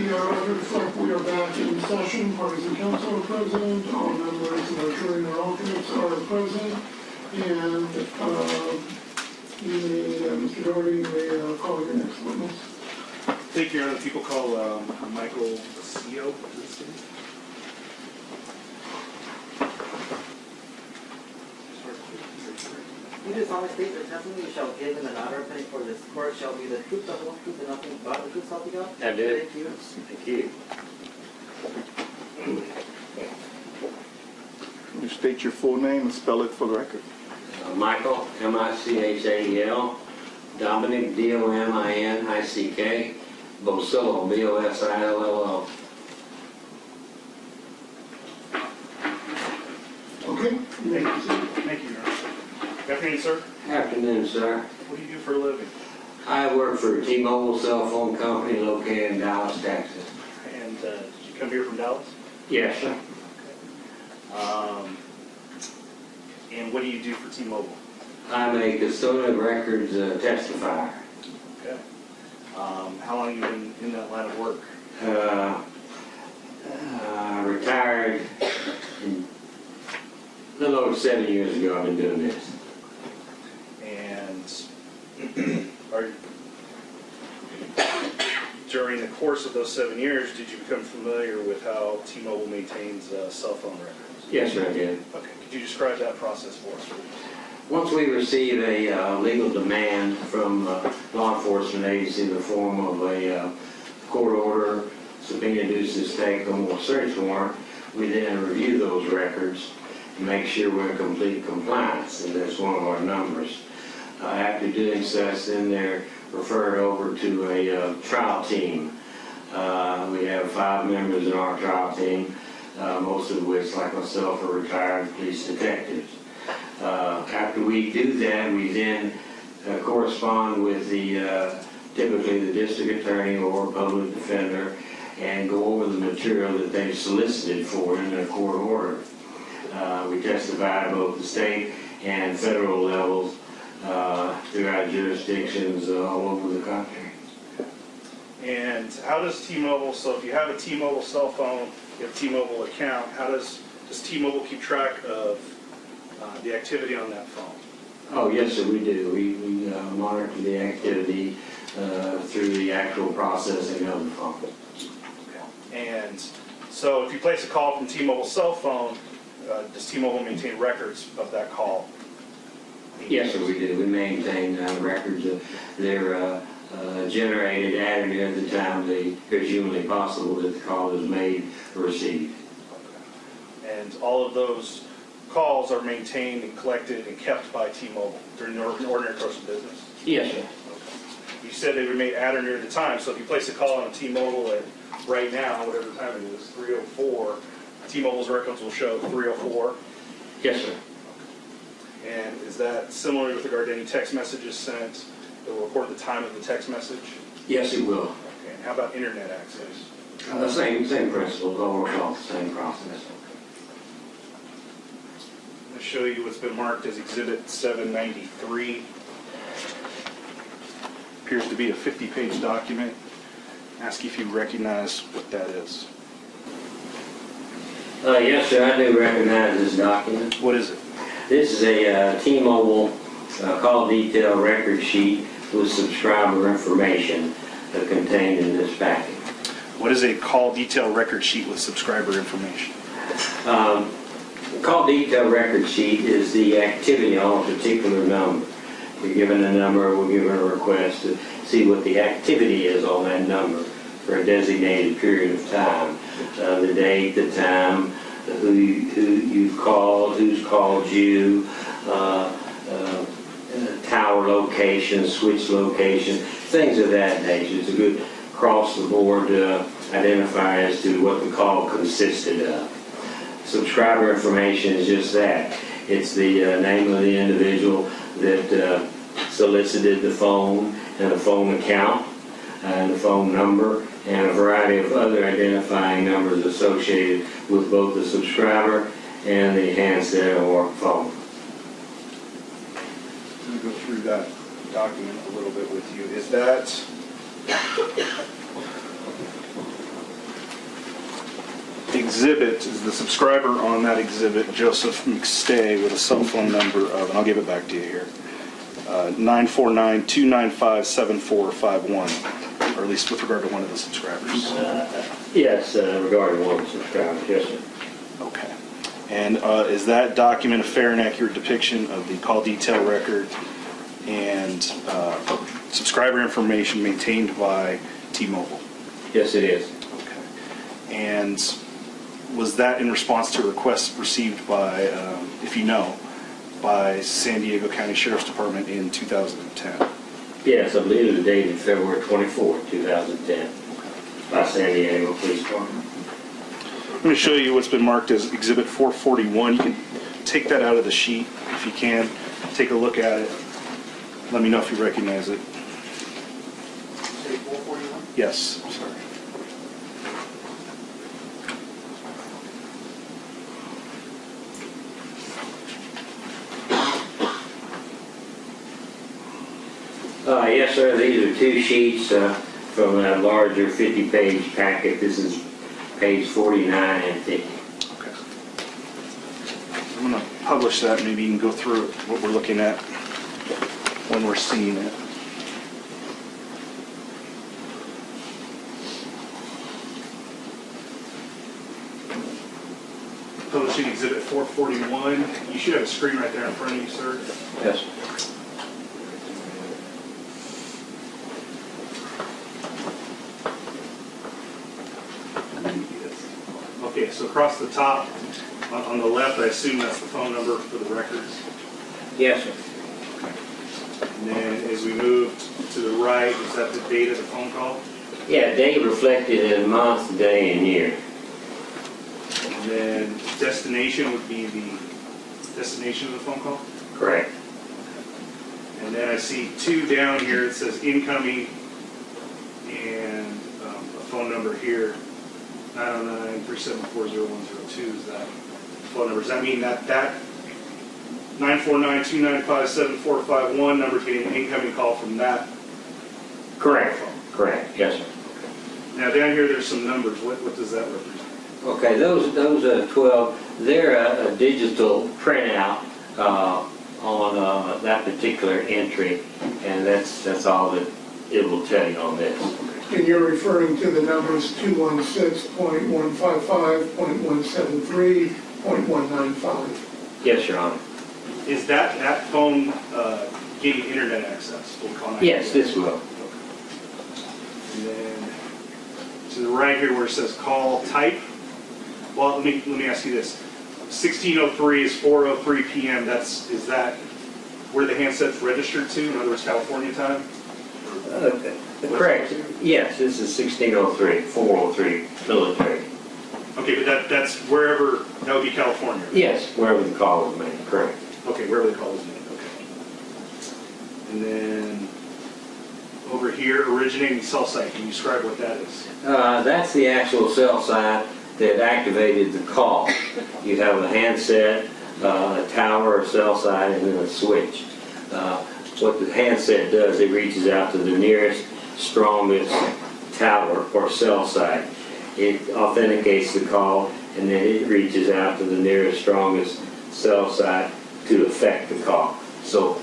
Looks like we are back in session. Parties and council are present. All members and attorney or alternates are present. And Mr. Doherty, you may call your next witness. Thank you, Your Honor. People call Michael Bosillo. You do solemnly state that testimony you shall give in the matter of for this court shall be the truth, the whole truth, and nothing but the truth, so help you God? I do. Thank you. Thank you. Can you state your full name and spell it for the record? Michael, M-I-C-H-A-E-L, Dominic, D-O-M-I-N-I-C-K, Bosillo, B-O-S-I-L-L-O. Okay. Thank you, Your Honor. Good afternoon, sir. Afternoon, sir. What do you do for a living? I work for T-Mobile cell phone company located in Dallas, Texas. And did you come here from Dallas? Yes, sir. And what do you do for T-Mobile? I'm a custodian of records testifier. Okay. How long have you been in that line of work? Retired a little over 7 years ago. I've been doing this. And during the course of those 7 years, did you become familiar with how T-Mobile maintains cell phone records? Yes, sir, I did. Okay. Could you describe that process for us, please? Once we receive a legal demand from law enforcement agency in the form of a court order, subpoena, duces, tecum, or search warrant, we then review those records and make sure we're in complete compliance, and that's one of our numbers. After doing such, then they're referred over to a trial team. We have 5 members in our trial team, most of which, like myself, are retired police detectives. After we do that, we then correspond with typically the district attorney or public defender and go over the material that they've solicited for in their court order. We testify at both the state and federal levels throughout jurisdictions all over the country. And how does T-Mobile, so if you have a T-Mobile cell phone, you have a T-Mobile account, how does T-Mobile keep track of the activity on that phone? Oh, yes, sir, we do. We monitor the activity through the actual processing of the phone. Okay. And so if you place a call from T-Mobile's cell phone, does T-Mobile maintain records of that call? Yes, sir, we do. We maintain records. They're generated at and near the time it's humanly possible that the call is made or received. Okay. And all of those calls are maintained and collected and kept by T-Mobile during the ordinary course of business? Yes, sir. Okay. You said they were made at or near the time, so if you place a call on T-Mobile at right now, whatever time it is, 3:04, T-Mobile's records will show 3:04? Yes, sir. And is that similar with regard to any text messages sent? It will record the time of the text message? Yes, it will. Okay. And how about internet access? Same principles, all work off the same process. I'm going to show you what's been marked as Exhibit 793. Appears to be a 50-page document. Ask if you recognize what that is. Yes, sir, I do recognize this document. What is it? This is a T-Mobile call detail record sheet with subscriber information contained in this packet. What is a call detail record sheet with subscriber information? Call detail record sheet is the activity on a particular number. You're given a number, we're given a request to see what the activity is on that number for a designated period of time. The date, the time, who you've called, who's called you, tower location, switch location, things of that nature. It's a good across-the-board identifier as to what the call consisted of. Subscriber information is just that. It's the name of the individual that solicited the phone and the phone account and the phone number and a variety of other identifying numbers associated with both the subscriber and the handset or phone. Let me go through that document a little bit with you. Is that exhibit is the subscriber on that exhibit, Joseph McStay, with a cell phone number of, and I'll give it back to you here, 949-295-7451, or at least with regard to one of the subscribers. Yes, regarding one of the subscribers, yes, sir. Okay. And is that document a fair and accurate depiction of the call detail record and subscriber information maintained by T-Mobile? Yes, it is. Okay. And was that in response to a request received by, if you know, by San Diego County Sheriff's Department in 2010? Yes, I believe it was dated February 24, 2010, by San Diego Police Department. I'm going to show you what's been marked as Exhibit 441. You can take that out of the sheet if you can. Take a look at it. Let me know if you recognize it. Say 441? Yes, I'm sorry. Yes, sir. These are two sheets from a larger 50-page packet. This is page 49 and 50. Okay. I'm going to publish that. Maybe you can go through it, what we're looking at when we're seeing it. Publishing Exhibit 441. You should have a screen right there in front of you, sir. Yes. Okay, so across the top, on the left, I assume that's the phone number for the records. Yes, sir. And then as we move to the right, is that the date of the phone call? Yeah, date reflected in month, day, and year. And then destination would be the destination of the phone call? Correct. And then I see two down here, it says incoming, and a phone number here, 909-374-0102 is that phone number. Does that mean that 949-295-7451 number is getting an incoming call from that? Correct. phone? Correct. Yes, sir. Now down here there's some numbers. What does that represent? Okay, those 12, they're a digital printout on that particular entry, and that's all that it will tell you on this. And you're referring to the numbers 216.155.173.195. Yes, Your Honor. Is that phone getting internet access? We'll call that. Yes, this will. And then to the right here where it says call type. Well, let me ask you this. 1603 is 4:03 p.m. Is that where the handset's registered to? In other words, California time? Correct. Yes, this is 1603, 403 military. Okay, but that's wherever, that would be California. Yes, wherever the call was made. Correct. Okay, wherever the call is made. Okay. And then over here, originating cell site. Can you describe what that is? That's the actual cell site that activated the call. You have a handset, a tower, a cell site, and then a switch. What the handset does, it reaches out to the nearest, strongest tower or cell site. It authenticates the call, and then it reaches out to the nearest, strongest cell site to effect the call. So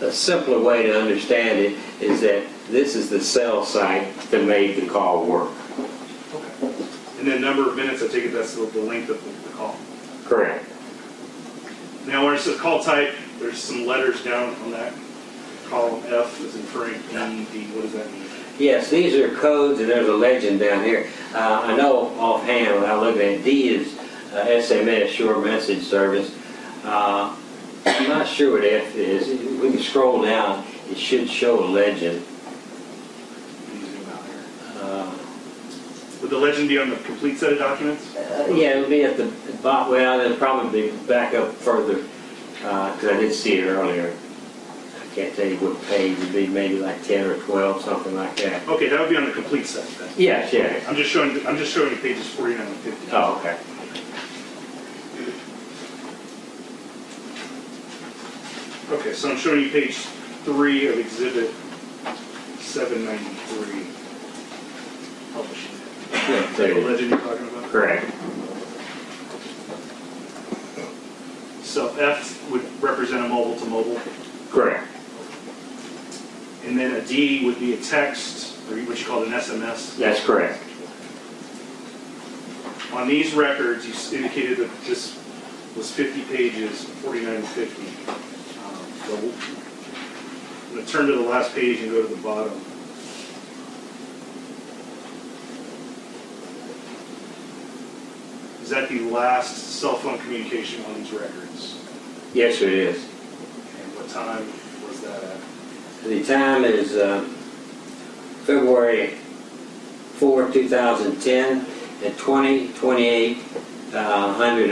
a simpler way to understand it is that this is the cell site that made the call work. Okay. And then number of minutes, I take it that's the length of the call. Correct. Now where it says call type, there's some letters down on that column. F is in Frank, E, D. What does that mean? Yes, these are codes, and there's a legend down here. I know offhand without looking at it, D is SMS, short message service. I'm not sure what F is. We can scroll down. It should show a legend. Would the legend be on the complete set of documents? Yeah, it'll be at the bottom. Well, it'll probably be back up further because I did see it earlier. I can't tell you what page. It'd be maybe like 10 or 12, something like that. Okay, that would be on the complete set then. Yes, yeah. Okay, I'm just showing you pages 49 and 50. Oh, okay. Okay, so I'm showing you page 3 of Exhibit 793. Publishing. Is that the legend you're talking about? Correct. So F would represent a mobile to mobile. Correct. And then a D would be a text, or what you call an SMS. That's correct. On these records, you indicated that this was 50 pages, 49 and 50. So I'm going to turn to the last page and go to the bottom. Is that the last cell phone communication on these records? Yes, it is. And what time was that at? The time is February 4, 2010 at 20:28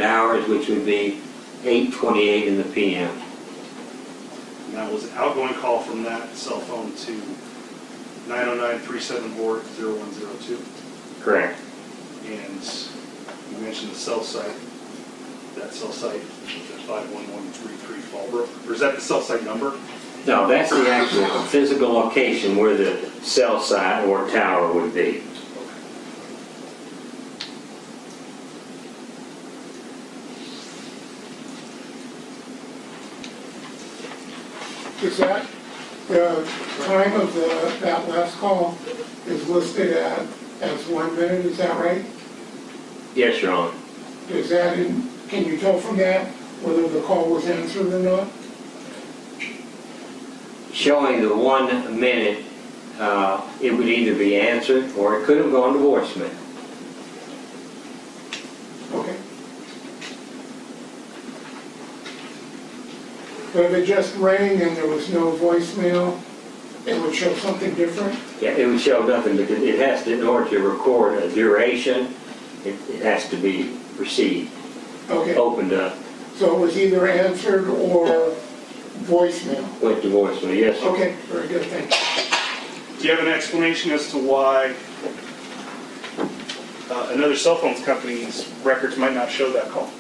hours, which would be 8:28 in the p.m. And that was an outgoing call from that cell phone to 909-374-0102. Correct. And you mentioned the cell site. That cell site was at 51133 Fallbrook. Or is that the cell site number? No, that's the actual physical location where the cell site or tower would be. Is that the time of that last call is listed as 1 minute, is that right? Yes, Your Honor. Is that can you tell from that whether the call was answered or not? Showing the 1 minute, it would either be answered or it could have gone to voicemail. Okay. But if it just rang and there was no voicemail, it would show something different? Yeah, it would show nothing because it has to, in order to record a duration, it has to be received, Okay. opened up, So it was either answered or voicemail? went to voicemail. Yes, sir. Okay, very good, thank you. Do you have an explanation as to why another cell phone company's records might not show that call?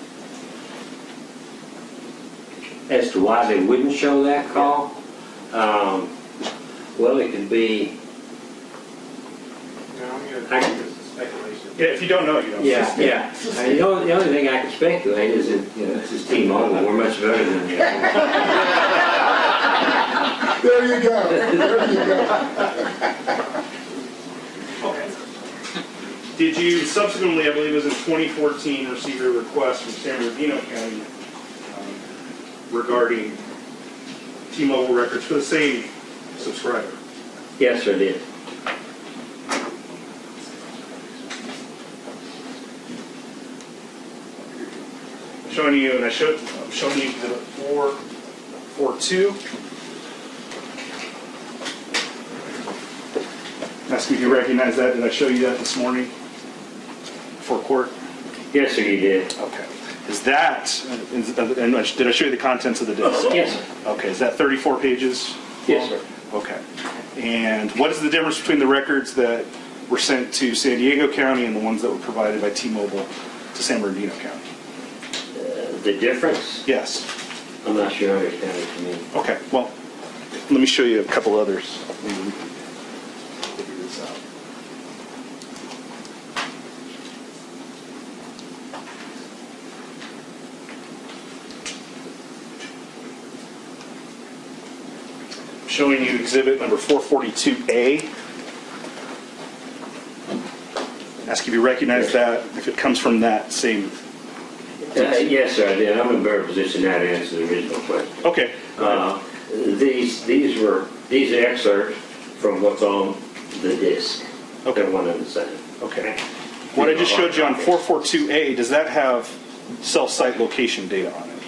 As to why they wouldn't show that call, well, it could be. Yeah, if you don't know, you don't. Yeah. I mean, the only thing I can speculate is that this is T-Mobile. We're much better than you. There you go, there you go. Did you subsequently, I believe it was in 2014, receive a request from San Bernardino County regarding T-Mobile records for the same subscriber? Yes, sir, did. Showing you, and I'm showing you the 442. Ask me if you recognize that. Did I show you that this morning for court? Yes, sir, you did. Okay. Is that, and did I show you the contents of the disc? Yes, sir. Okay, is that 34 pages? Yes, sir. Okay. And what is the difference between the records that were sent to San Diego County and the ones that were provided by T-Mobile to San Bernardino County? The difference? Yes. I'm not sure I understand what you mean. Okay, well, let me show you a couple others. Maybe we can figure this out. Showing you exhibit number 442A. Ask if you recognize that, if it comes from that same. Yes, sir, I did. I'm in a better position now to answer the original question. Okay. These are excerpts from what's on the disc. Okay. They're one and the same. Okay. What I just showed you on 442A, does that have cell site location data on it?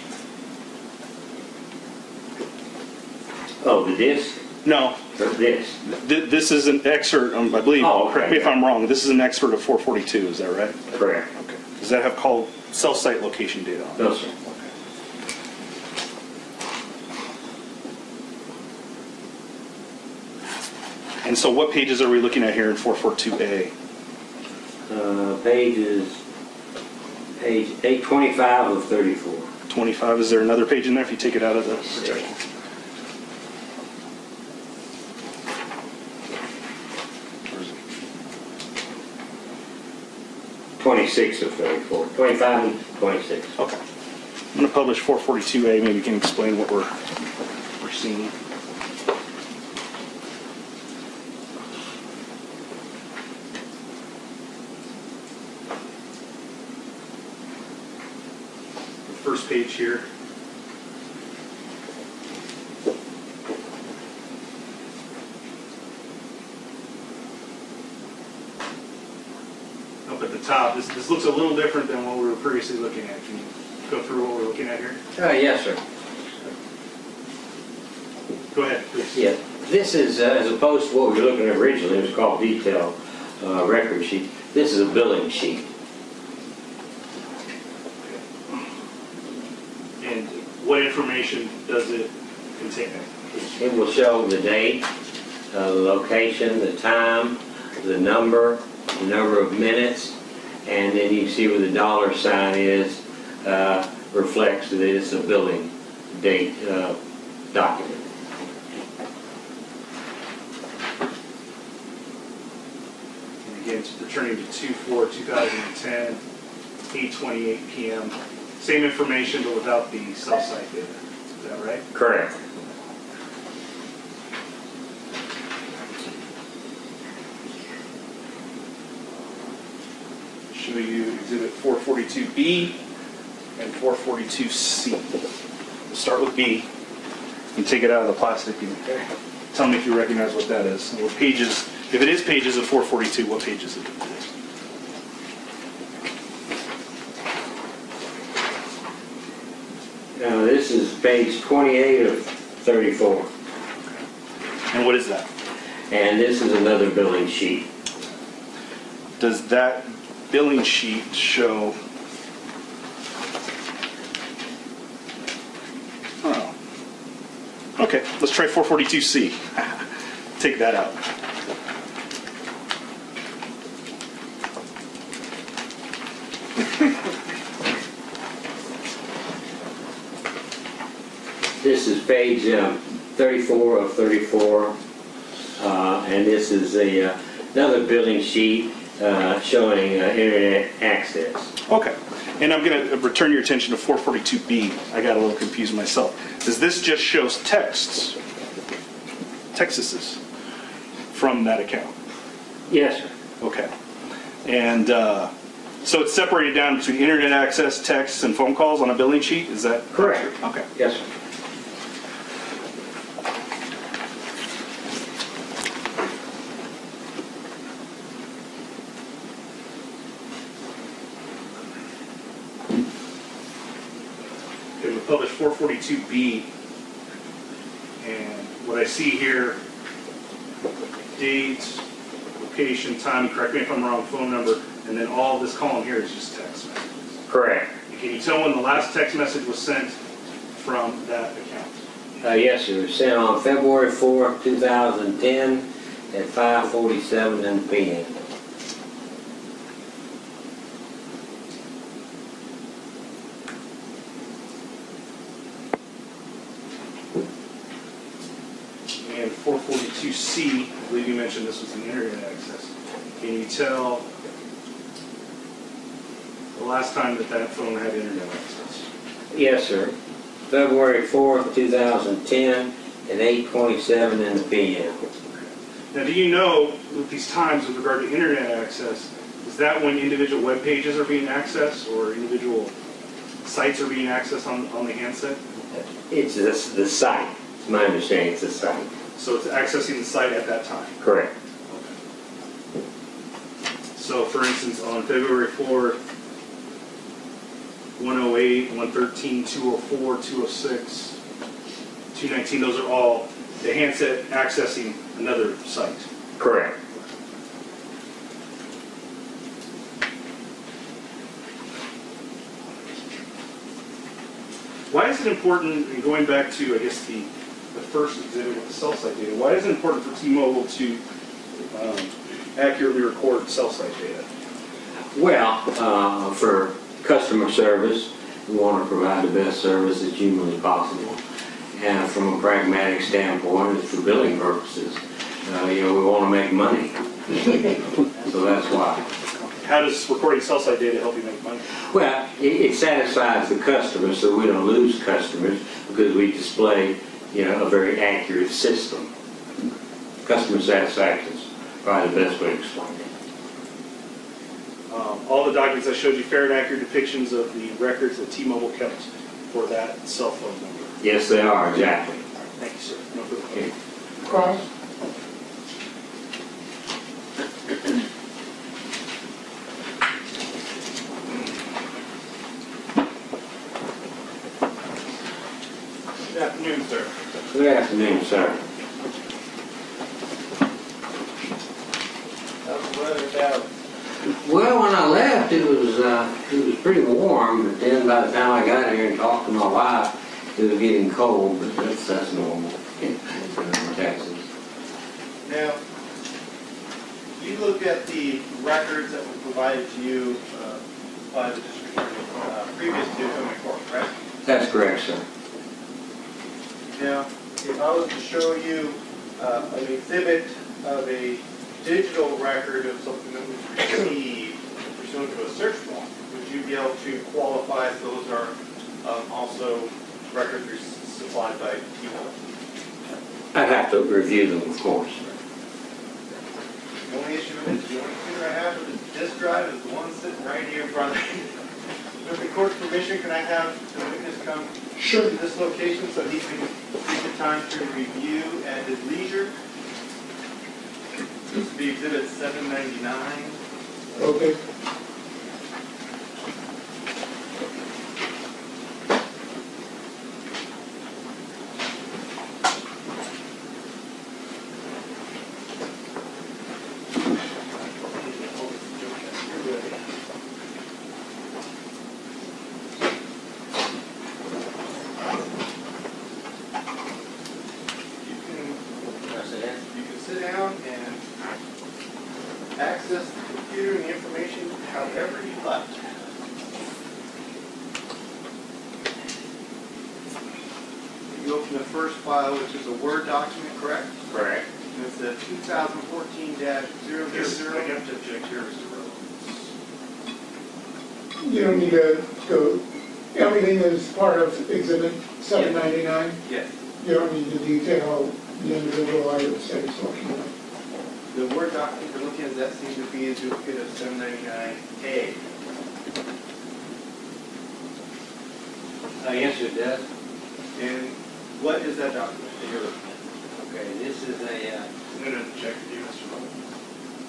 Oh, the disc? No. The disc. This is an excerpt, I believe, Oh, okay. correct me if I'm wrong, this is an excerpt of 442, is that right? Correct. Okay. Does that have called cell site location data on it? No, sir. Okay. And so what pages are we looking at here in 442A? Page 825 of 34. 25, is there another page in there if you take it out of the protection? 26 of 34. 25 and 26. Okay. going to publish 442A. Maybe you can explain what we're seeing. The first page here. Up at the top, this looks a little different than what we were previously looking at. Can you go through what we're looking at here? Yes, sir. Go ahead, please. Yeah, this is, as opposed to what we were looking at originally, it was called detail record sheet. This is a billing sheet. And what information does it contain? It will show the date, the location, the time, the number of minutes, and then you can see where the dollar sign is, reflects that it's a billing date document. And again, returning to 2/4/2010, 8:28 p.m. Same information, but without the cell site data. Is that right? Correct. Show you Exhibit 442B and 442C. We'll start with B and take it out of the plastic and tell me if you recognize what that is. And what pages, if it is pages of 442, what page is it? Now this is page 28 of 34. And what is that? And this is another billing sheet. Does that billing sheet show? Oh. Okay, let's try 442C. Take that out. This is page 34 of 34, and this is another billing sheet showing internet access. Okay, and I'm going to return your attention to 442B. I got a little confused myself. Does this just shows texts from that account? Yes, sir. Okay, and so it's separated down between internet access, texts, and phone calls on a billing sheet. Is that Correct. Okay. Yes, sir. Okay, we published 442B, and what I see here, date, location, time, correct me if I'm wrong, phone number, and then all this column here is just text messages. Correct. And can you tell when the last text message was sent from that account? Yes, sir. It was sent on February 4th, 2010 at 5:47 p.m. And 442C, I believe you mentioned this was the internet access. Can you tell the last time that that phone had internet access? Yes, sir. February 4th, 2010 at 8:27 p.m. Now, do you know with these times with regard to internet access, is that when individual web pages are being accessed or individual sites are being accessed on the handset? It's the site. It's my understanding it's the site. So it's accessing the site at that time? Correct. So, for instance, on February 4th, 108, 113, 204, 206, 219, those are all the handset accessing another site. Correct. Why is it important, and going back to, I guess, the first exhibit with the cell site data, why is it important for T-Mobile to accurately record cell site data? Well, for customer service, we want to provide the best service as humanly possible. And from a pragmatic standpoint, it's for billing purposes. We want to make money. So that's why. How does recording cell site data help you make money? Well, it satisfies the customer so we don't lose customers because we display, a very accurate system. Customer satisfaction is probably the best way to explain it. All the documents I showed you, fair and accurate depictions of the records that T-Mobile kept for that cell phone number. Yes, they are, exactly. Thank you, sir. No further Okay. Cross? Good afternoon, sir. Good afternoon, sir. Well, when I left, it was pretty warm, but then by the time I got here and talked to my wife, it was getting cold, but that's normal in Texas. Now, you look at the records that were provided to you by the district attorney previous to coming to court, correct? That's correct, sir. Now, if I was to show you an exhibit of a digital record of something that was received pursuant to a search warrant, would you be able to qualify if those are also records supplied by T-Mobile? I'd have to review them, of course. The only issue is, the only thing I have with the disk drive is the one sitting right here in front of me. With the court's permission, can I have the witness come Sure. to this location so he can take the time to review at his leisure? This would be exhibit 799. Okay. You can sit down and access the computer and the information however you like. You open the first file, which is a Word document, correct? Correct. And it's a 2014-000. Yes, I have to object here, Mr. Rhodes. You don't need to go, everything is part of exhibit 799. Yes. You don't need to detail the individual items that he's looking at. The Word document you're looking at, that seems to be a duplicate of 799A. Yes, it does. And what is that document that you're looking at? Okay, this is a, I'm going to check with you, Mr. Rhodes.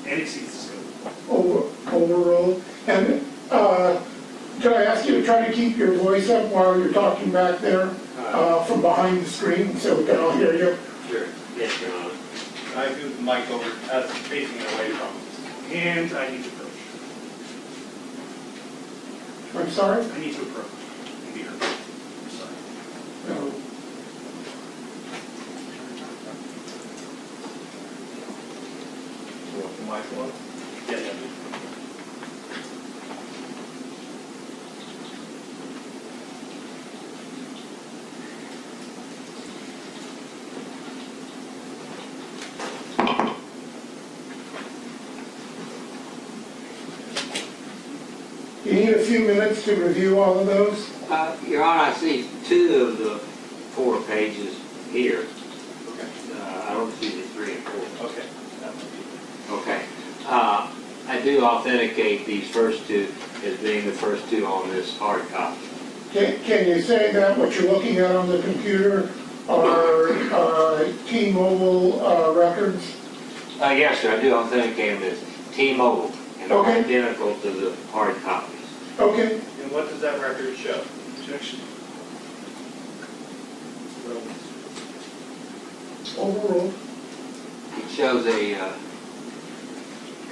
And it sees the scope. Overruled. And can I ask you to try to keep your voice up while you're talking back there from behind the screen so we can all hear you? sure, yes, Your Honor. I move the mic over, facing it away from us. And I need to approach. I'm sorry? I need to approach. And be heard. I'm sorry. No. So, the mic one? Yeah, yeah. You need a few minutes to review all of those? Your Honor, I see 2 of the 4 pages here. Okay. I don't see the 3 and 4. Okay. Okay. I do authenticate these first 2 as being the first 2 on this hard copy. Can you say that what you're looking at on the computer are T-Mobile records? Yes, sir, I do authenticate them as T-Mobile and are Okay. identical to the hard copies. Okay. And what does that record show? Objection. Overruled. It shows a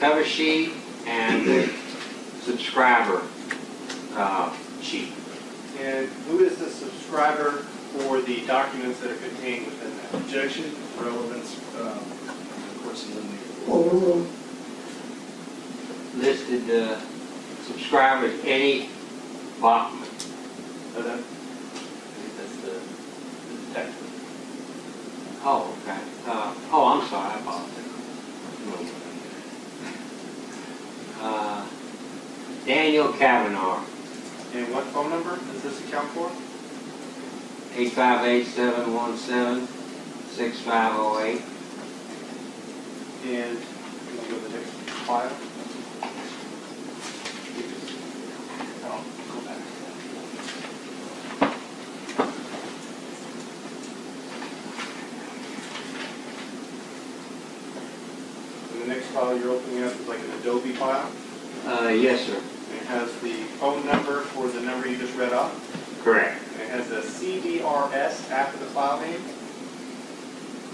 cover sheet and a subscriber sheet. And who is the subscriber for the documents that are contained within that? Objection, relevance, of course, eliminated. Overruled. Listed subscribers Eddie Bachman. So that, I think that's the text. Oh, okay. I'm sorry. I apologize. Daniel Kavanaugh, And what phone number does this account for? 858-717-6508. And can you go to the next file? Oh, go back. And the next file you're opening up is like an Adobe file. Yes, sir. It has the phone number for the number you just read off. Correct. And it has the CDRS after the file name.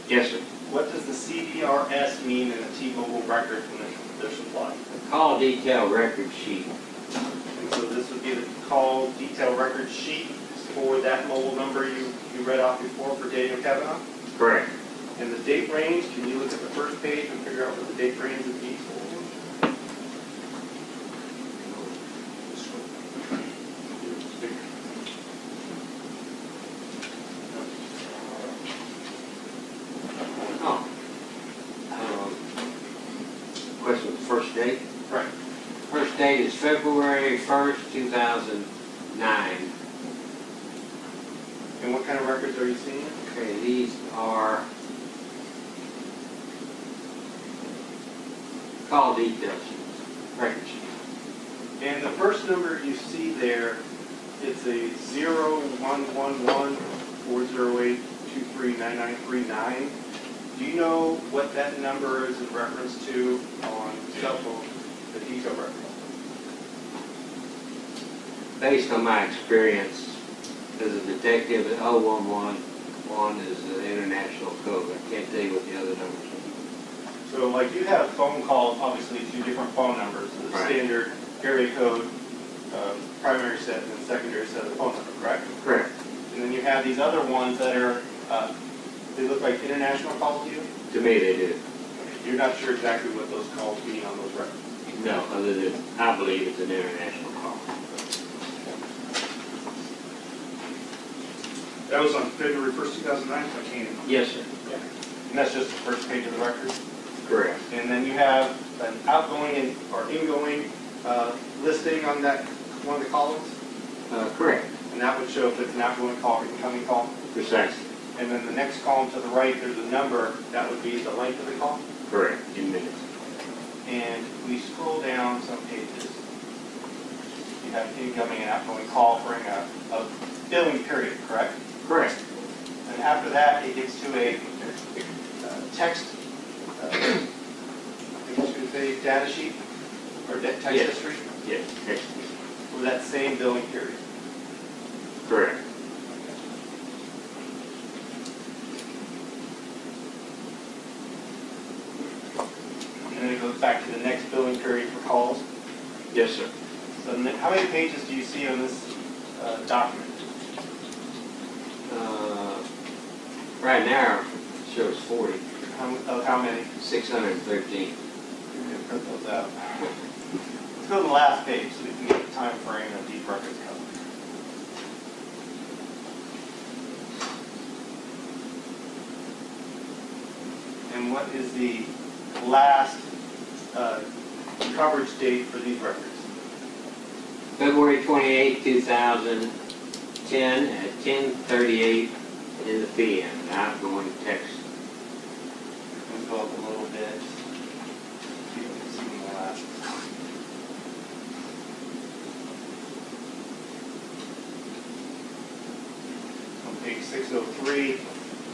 Yes, sir. What does the CDRS mean in a T-Mobile record when they're supplied? Call detail record sheet. And so this would be the call detail record sheet for that mobile number you read off before for Daniel Kavanaugh. Correct. And the date range, can you look at the first page and figure out what the date range would be? Oh. Question, first date? Right. First date is February 1st, 2009. And what kind of records are you seeing? Okay, these are call details, record sheet. And the first number you see there, it's a 0111-408-239939. Do you know what that number is in reference to on cell phone, the detail record? Based on my experience as a detective at 0111 is the international code. I can't tell you what the other numbers are. So like you have phone calls, obviously two different phone numbers, the Right. standard area code, primary set and secondary set of the phone number, correct? Correct. And then you have these other ones that are, they look like international calls to you? To me, they do. You're not sure exactly what those calls mean on those records? No, other than I believe it's an international call. That was on February 1st, 2009, I can't. Yes, sir. And that's just the first page of the record? Correct. And then you have an outgoing or ingoing listing on that one of the columns? Correct. And that would show if it's an outgoing call or incoming call? Precisely. And then the next column to the right, there's a number, that would be the length of the call. Correct. In minutes. And we scroll down some pages. You have incoming and outgoing call for a billing period, correct? Correct. And after that, it gets to a text, I think it's going to say data sheet or text Yes. history Yes. Next. for that same billing period. Correct. And then it goes back to the next billing period for calls. Yes, sir. So how many pages do you see on this document? Right now, it shows 40. How many? 613. You can print those out. Let's go to the last page so we can get the time frame of these records covered. And what is the last coverage date for these records? February 28, 2010 at 10:38 in the PM. Outgoing text. Let's go up a little bit. See if we can see the last. On page 603,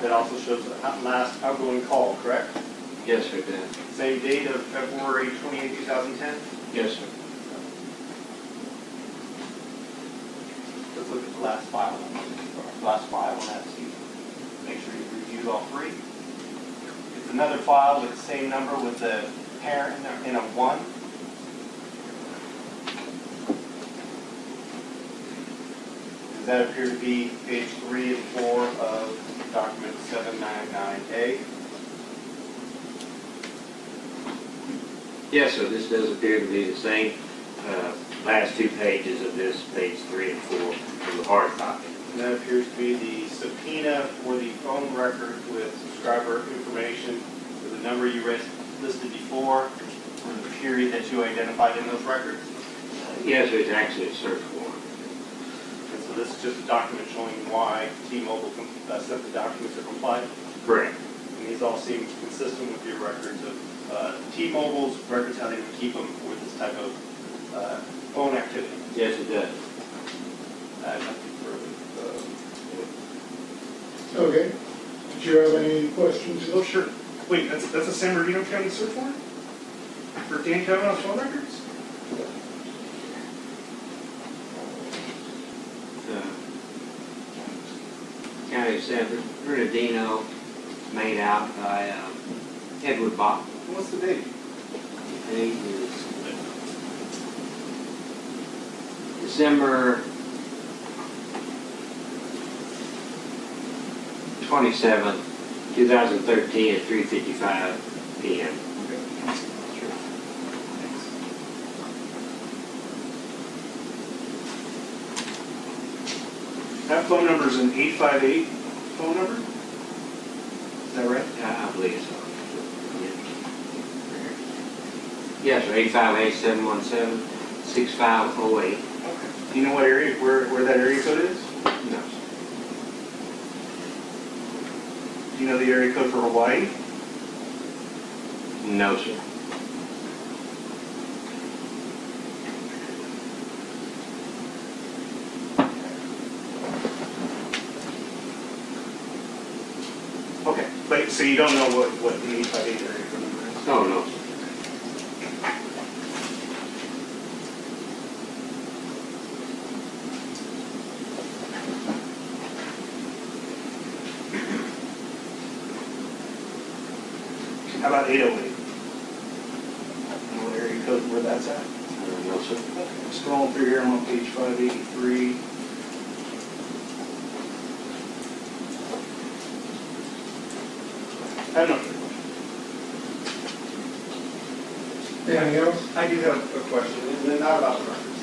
that also shows the last outgoing call, correct? Yes, sir. Dan. Same date of February 28, 2010? Yes, sir. Let's look at the last file. Last file on that, so you make sure you review all three. It's another file with the same number with the parent in a 1. Does that appear to be page 3 and 4 of document 799A? Yes, sir. This does appear to be the same last two pages of this, page 3 and 4 of the hard copy. And that appears to be the subpoena for the phone record with subscriber information for the number you listed before for the period that you identified in those records. Yes, it's actually a search warrant. And so this is just a document showing why T-Mobile sent the documents to comply. Correct. And these all seem consistent with your records of T-Mobile's records, how they would keep them for this type of phone activity. Yes, it does. Nothing further. Okay. Did you have any questions? Oh, sure. Wait, that's a San Bernardino County search warrant? For Dan Kavanaugh's phone records? County of San Bernardino, made out by Edward Bach. What's the date? Date is December 27th, 2013 at 3:55 p.m. That phone number is an 858 phone number? Is that right? I believe so. Yes, sir, 858-717-6508. Do you know what area, where that area code is? No. Do you know the area code for Hawaii? No, sir. Okay, but so you don't know what the 858 area code number is? No, no. How about 808? Know what area code where that's at? No, sir. I'm scrolling through here, I'm on page 583. I don't know. Anything else? I do have a question, and not about the records.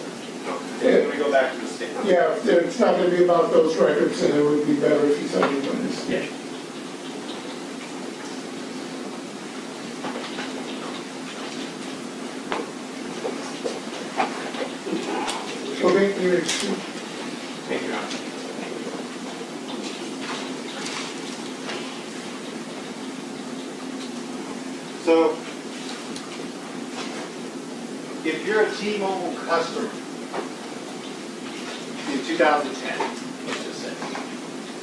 Yeah. Can we go back to the statement? Yeah, if it's not going to be about those records, then it would be better if you said it was. Yeah. Okay, here. Thank you, Your Honor. So, if you're a T-Mobile customer in 2010, let's just say,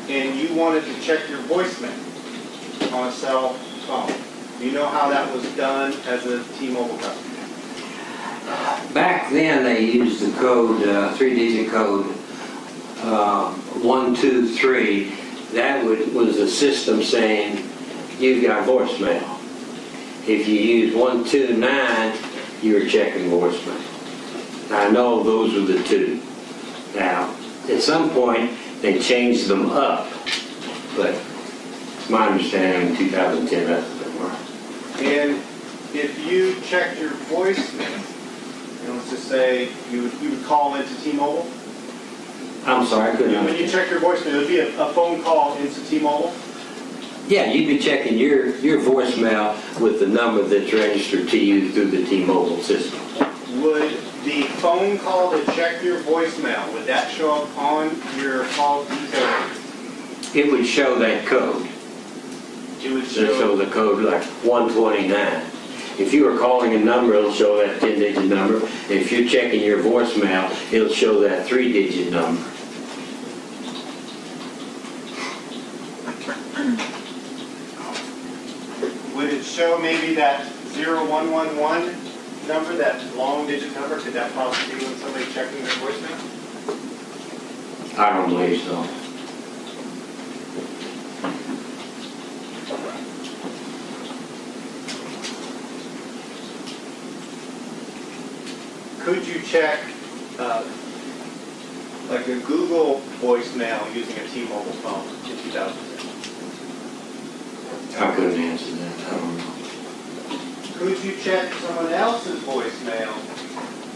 and you wanted to check your voicemail on a cell phone, do you know how that was done as a T-Mobile customer? Back then, they used the code, three-digit code, 123. That was a system saying, you've got voicemail. If you use 129, you were checking voicemail. I know those were the two. Now, at some point, they changed them up, but it's my understanding in 2010 that's what they were. And if you checked your voicemail, let's just say you would call into T-Mobile. I'm sorry, I couldn't When you understand. check your voicemail, it would be a phone call into T-Mobile. Yeah, you'd be checking your voicemail with the number that's registered to you through the T-Mobile system. Would the phone call to check your voicemail, would that show up on your call detail? It would show that code. It would So show, the code like 129. If you were calling a number, it'll show that 10-digit number. If you're checking your voicemail, it'll show that 3-digit number. would it show maybe that 0111 number, that long digit number? Could that possibly be when somebody's checking their voicemail? I don't believe so. Could you check like a Google voicemail using a T-Mobile phone in 2010? I couldn't answer that. I don't know. Could you check someone else's voicemail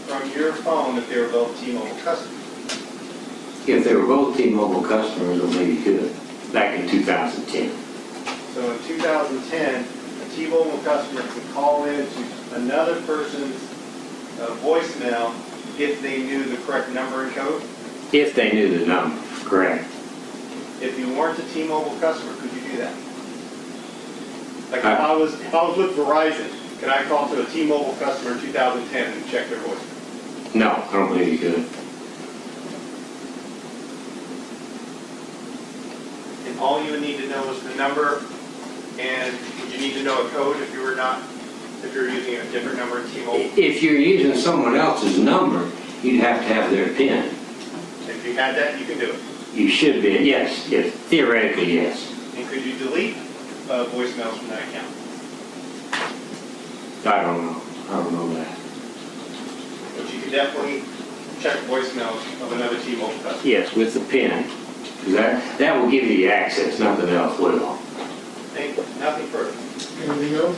from your phone if they were both T-Mobile customers? If they were both T-Mobile customers, then maybe you could. Back in 2010. So in 2010, a T-Mobile customer can call in to another person's voicemail if they knew the correct number and code? If they knew the number, correct. If you weren't a T-Mobile customer, could you do that? Like if I was with Verizon, could I call to a T-Mobile customer in 2010 and check their voice? No, I don't believe you could. And all you would need to know is the number, and would you need to know a code if you were using a different number in T-Mobile? If you're using someone else's number, you'd have to have their PIN. If you had that, you can do it. You should be, yes, theoretically, yes. And could you delete voicemails from that account? I don't know that. But you could definitely check voicemails of another T-Mobile customer. Yes, with the PIN. 'Cause that will give you the access, nothing else will. Nothing further. Anything else?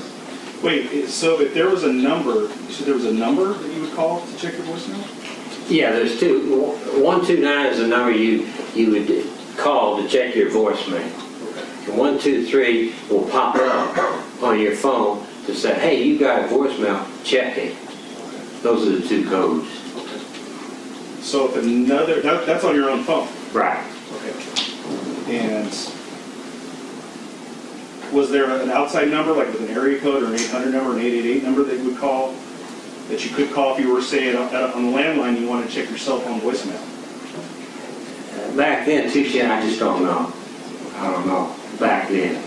Wait, so if there was a number, you said there was a number that you would call to check your voicemail? Yeah, there's 129 is the number you would call to check your voicemail. And 123 will pop up on your phone to say, hey, you got a voicemail, check it. Those are the two codes. So if another, that's on your own phone? Right. Okay. And was there an outside number, like with an area code or an 800 number, an 888 number that you would call, that you could call if you were saying on the landline you want to check your cell phone voicemail? Back then, too, Shan, I just don't know. I don't know. Back then.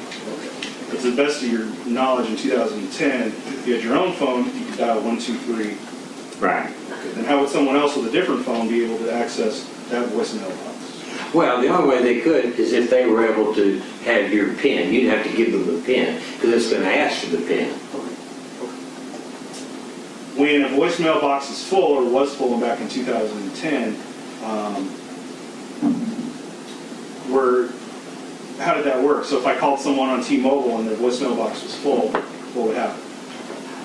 But to the best of your knowledge, in 2010, if you had your own phone, you could dial 123. Right. Okay. Then how would someone else with a different phone be able to access that voicemail box? Well, the only way they could is if they were able to have your PIN. You'd have to give them the PIN because it's going to ask for the PIN. When a voicemail box is full or was full back in 2010, how did that work? So if I called someone on T-Mobile and their voicemail box was full, what would happen?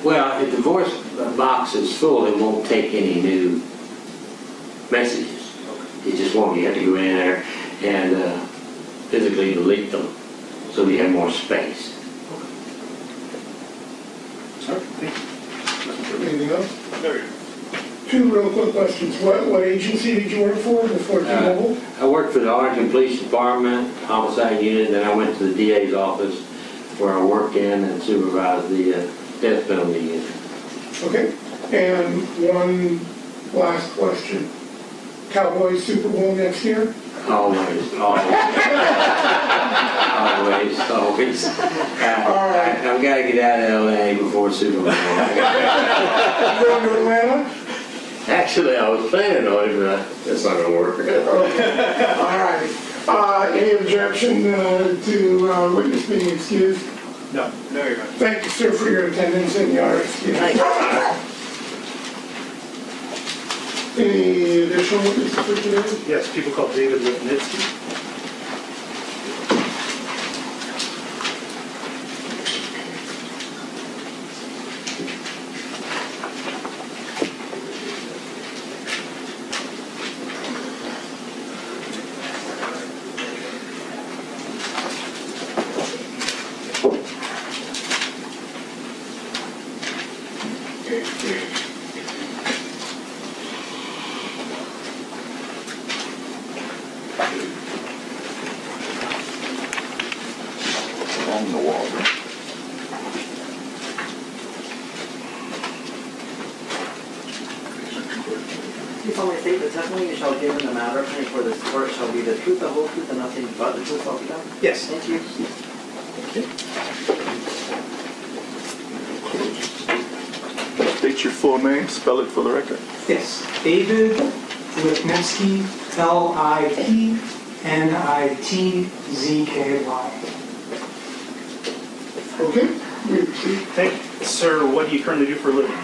Well, if the voice box is full, it won't take any new messages. It just won't. You have to go in there and physically delete them so we have more space. All right, thank you. Anything else? No. Two real quick questions. What agency did you work for before T-Mobile? I worked for the Arlington Police Department, homicide unit, then I went to the DA's office where I worked in and supervised the death penalty unit. Okay. And one last question. Cowboys Super Bowl next year? Always. Always. I've got to get out of LA before Super Bowl. You going to Atlanta? Actually, I was planning on it, but that's not going to work. Okay. All right. Any objection to witness being excused? No, you're right. Thank you, sir, for your attendance and your excuse. Any additional witnesses for today? Yes, people called David Lipnitzky. On the wall. You solemnly state the testimony you shall give in the matter before this court shall be the truth, the whole truth, and nothing but the truth, so help you God? Yes. Thank you. State your full name, spell it for the record. Yes, David Lipnitzky, Lipnitzky. Okay. We proceed. Thank you. Sir, what do you currently do for a living?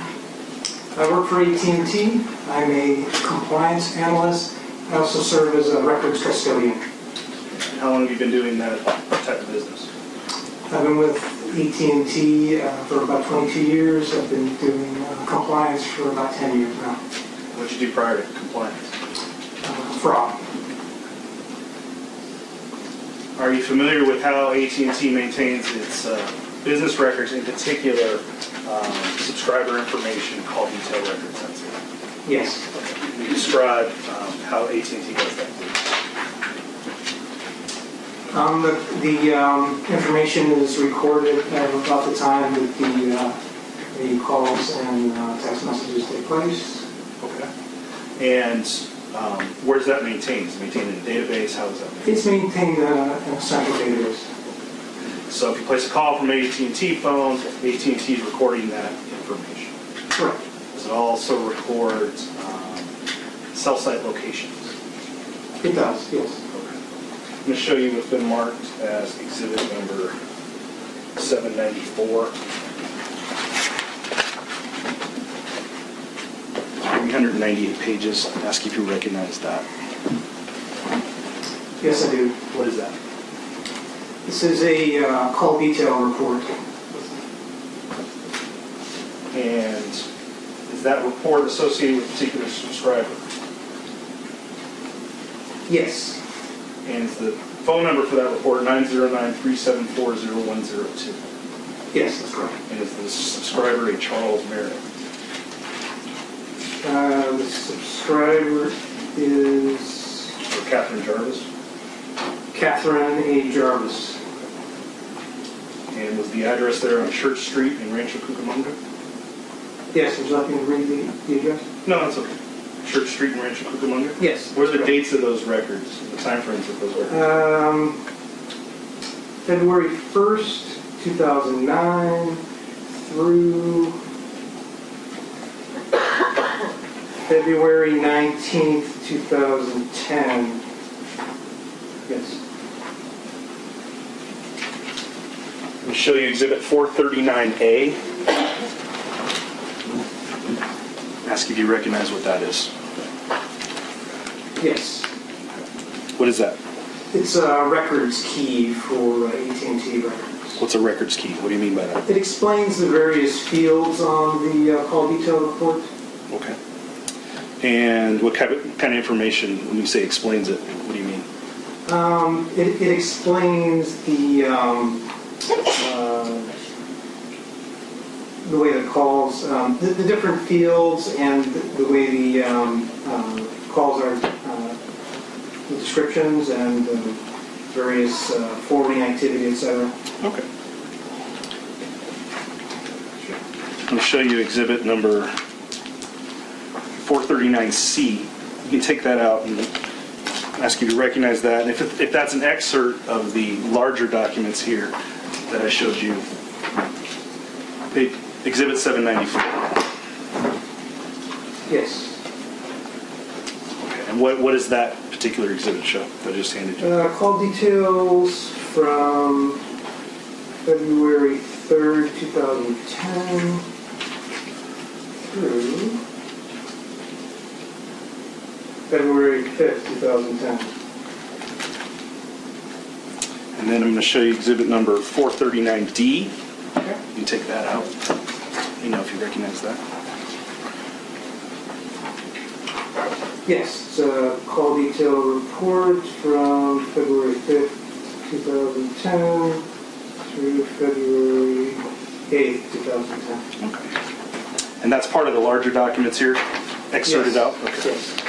I work for AT&T. I'm a compliance analyst. I also serve as a records custodian. And how long have you been doing that type of business? I've been with AT&T for about 22 years. I've been doing compliance for about 10 years now. What did you do prior to compliance? Fraud. Are you familiar with how AT&T maintains its business records, in particular subscriber information called detail records? Yes. Can you describe how AT&T does that, please? The information is recorded at about the time that the calls and text messages take place. Okay. And where is that maintained? Is it maintained in a database? How is that maintained? It's maintained in a central database. So if you place a call from an AT&T phone, AT&T is recording that information. Correct. Does it also record cell site locations? It does, yes. I'm going to show you what's been marked as exhibit number 794. 398 pages. I'll ask you if you recognize that. Yes, I do. What is that? This is a call detail report. And is that report associated with a particular subscriber? Yes. And is the phone number for that report 909-374-0102? Yes, that's correct. And is the subscriber a Charles Merritt? The subscriber is Or Catherine Jarvis? Catherine A. Jarvis. And was the address there on Church Street in Rancho Cucamonga? Yes, would you like me to read the address? No, that's okay. Church Street in Rancho Cucamonga? Yes. What are the dates of those records, the time frames of those records? February 1st, 2009 through February 19th, 2010. Yes. Let me show you Exhibit 439A. Ask if you recognize what that is. Yes. What is that? It's a records key for AT&T records. What's a records key? What do you mean by that? It explains the various fields on the call detail report. Okay. And what kind of information, when you say explains it, what do you mean? It explains the way the calls, the different fields, and the way the calls are, the descriptions and various forwarding activity, etc. Okay. I'm going to show you exhibit number 439C. You can take that out and ask you to recognize that. And if that's an excerpt of the larger documents here that I showed you, exhibit 794. Yes. Okay. And what does that particular exhibit show that I just handed you? Call details from February 3rd, 2010 through February 5th, 2010. And then I'm going to show you exhibit number 439D. Okay. You can take that out. You know if you recognize that. Yes, it's a call detail report from February 5th, 2010 through February 8th, 2010. Okay. And that's part of the larger documents here, excerpted Yes. out? Okay. Yes.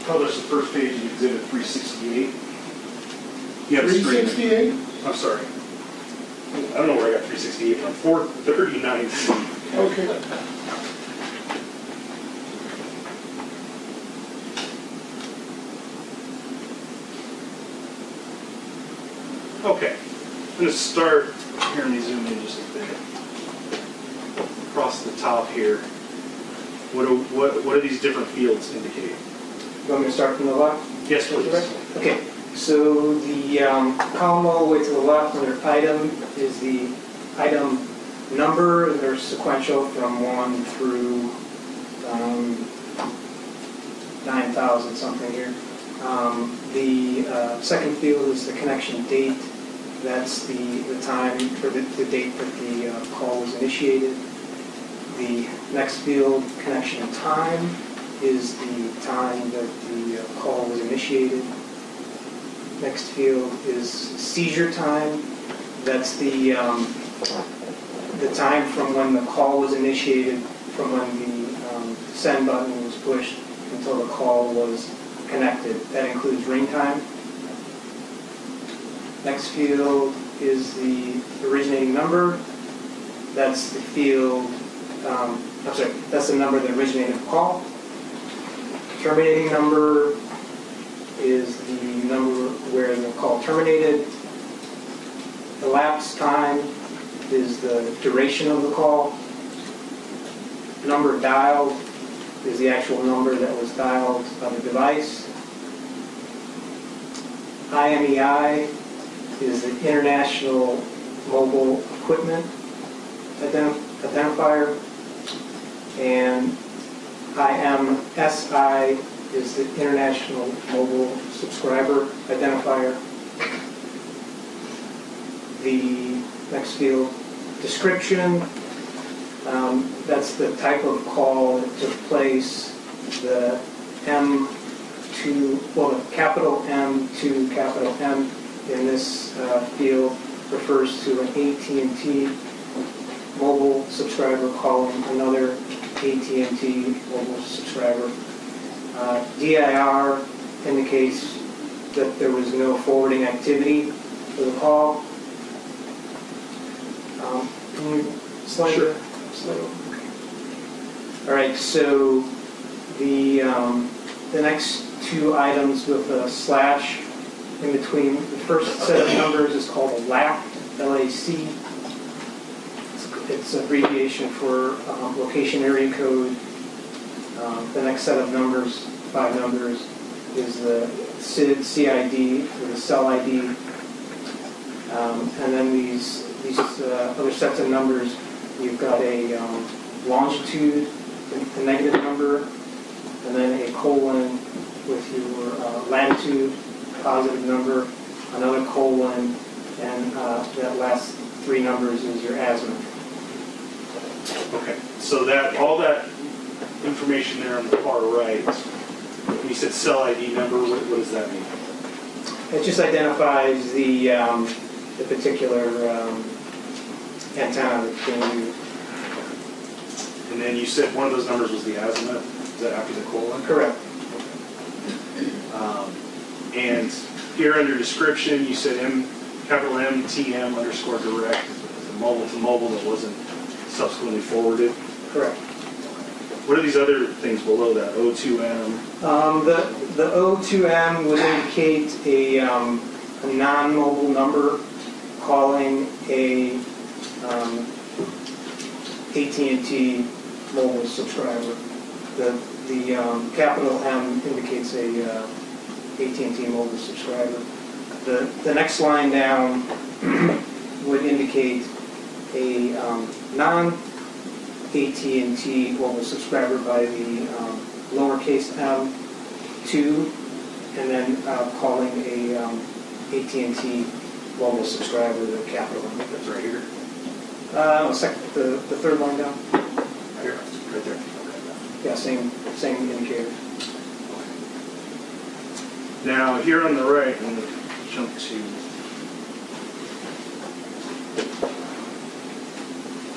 Publish the first page of exhibit 368. You have a screen. 368? I'm sorry. I don't know where I got 368 from. 439C. Okay. Okay. I'm going to start here. Let me zoom in just a bit. Across the top here. What do these different fields indicate? You want me to start from the left? Yes, please. Okay, so the column all the way to the left under item is the item number, and they're sequential from 1 through 9,000 something here. The second field is the connection date. That's the time for the date that the call was initiated. The next field, connection time, is the time that the call was initiated. Next field is seizure time. That's the time from when the call was initiated, from when the send button was pushed until the call was connected. That includes ring time. Next field is the originating number. That's the field, that's the number that originated the call. Terminating number is the number where the call terminated. Elapsed time is the duration of the call. Number dialed is the actual number that was dialed on the device. IMEI is the International Mobile Equipment Identifier. And IMSI is the International Mobile Subscriber Identifier. The next field, description. That's the type of call that took place. The M2, well, the capital M to capital M in this field refers to an AT&T mobile subscriber calling another AT&T mobile subscriber. DIR indicates that there was no forwarding activity for the call. Can you slide Sure. slide over? All right, so the next two items with a slash in between, the first set of numbers is called a LAC, L-A-C. It's an abbreviation for location area code. The next set of numbers, 5 numbers, is the SID, CID, or the cell ID. And then these other sets of numbers, you've got a longitude, a negative number, and then a colon with your latitude, positive number, another colon, and that last 3 numbers is your azimuth. Okay, so that all that information there on the far right, when you said cell ID number, what does that mean? It just identifies the particular antenna that's being used. And then you said one of those numbers was the azimuth. Is that after the colon? Correct. And here under description, you said capital M TM underscore direct, mobile to mobile that wasn't subsequently forwarded. Correct. What are these other things below that? O2M? The O2M would indicate a non-mobile number calling a AT&T mobile subscriber. The capital M indicates a AT&T mobile subscriber. The next line down would indicate a non-AT&T mobile subscriber by the lowercase m2, and then calling a AT&T mobile subscriber, the capital M. That's right here. The third line down. Here, right there. Yeah, same indicator. Now here on the right, I'm going to jump to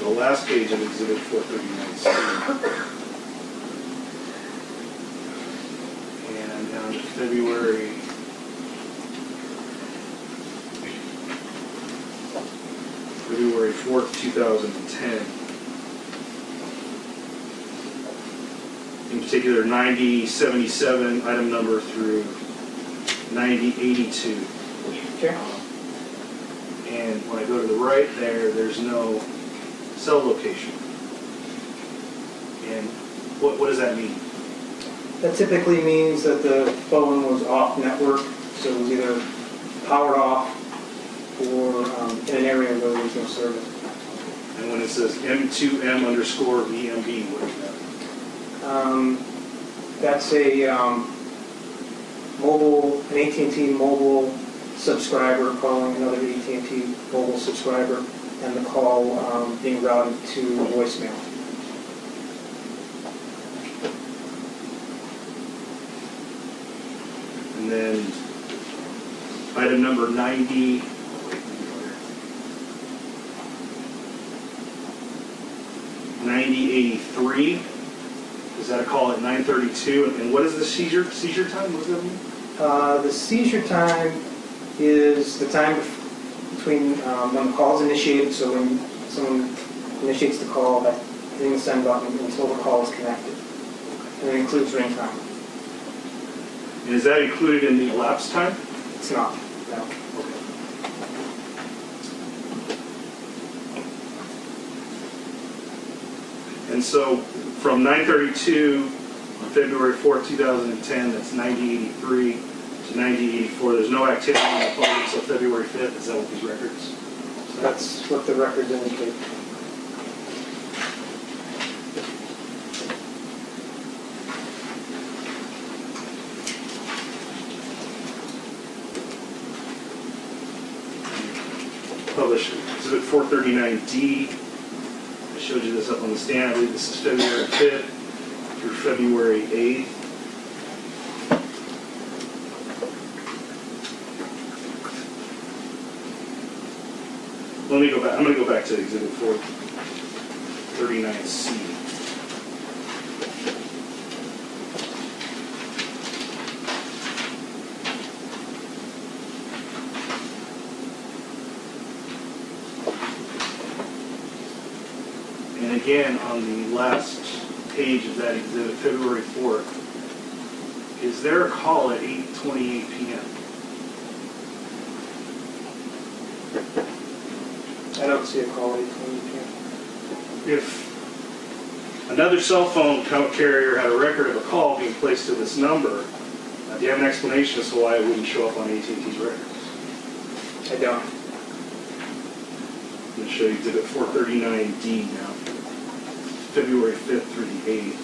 the last page of Exhibit 439C. And down to February 4th, 2010. In particular, 9077 item number through 9082. Okay. And when I go to the right there, there's no cell location. And what does that mean? That typically means that the phone was off network, so it was either powered off or in an area where there was no service. And when it says M2M underscore EMB, what is that? That's an AT&T mobile subscriber calling another AT&T mobile subscriber, and the call being routed to voicemail. And then item number 90. 9083. Is that a call at 9:32? And what is the seizure time? What does that mean? The seizure time is the time between when the call is initiated, so when someone initiates the call, by hitting the send button until the call is connected. And it includes ring time. And is that included in the elapsed time? It's not, no. And so from 9:32 on February 4th, 2010, that's 9083 to 9084. There's no activity on the phone until February 5th. Is that what these records? That's what the records indicate. Published Exhibit 439D. I showed you this up on the stand. I believe this is February 5th through February 8th. Let me go back. I'm going to go back to Exhibit 439C. And again, on the last page of that exhibit, February 4th, is there a call at 8:28 p.m.? I don't see a call at 8:20 p.m. If another cell phone carrier had a record of a call being placed to this number, do you have an explanation as to why it wouldn't show up on AT&T's records? I don't. I'm going to show you exhibit 439D now. February 5th through the 8th.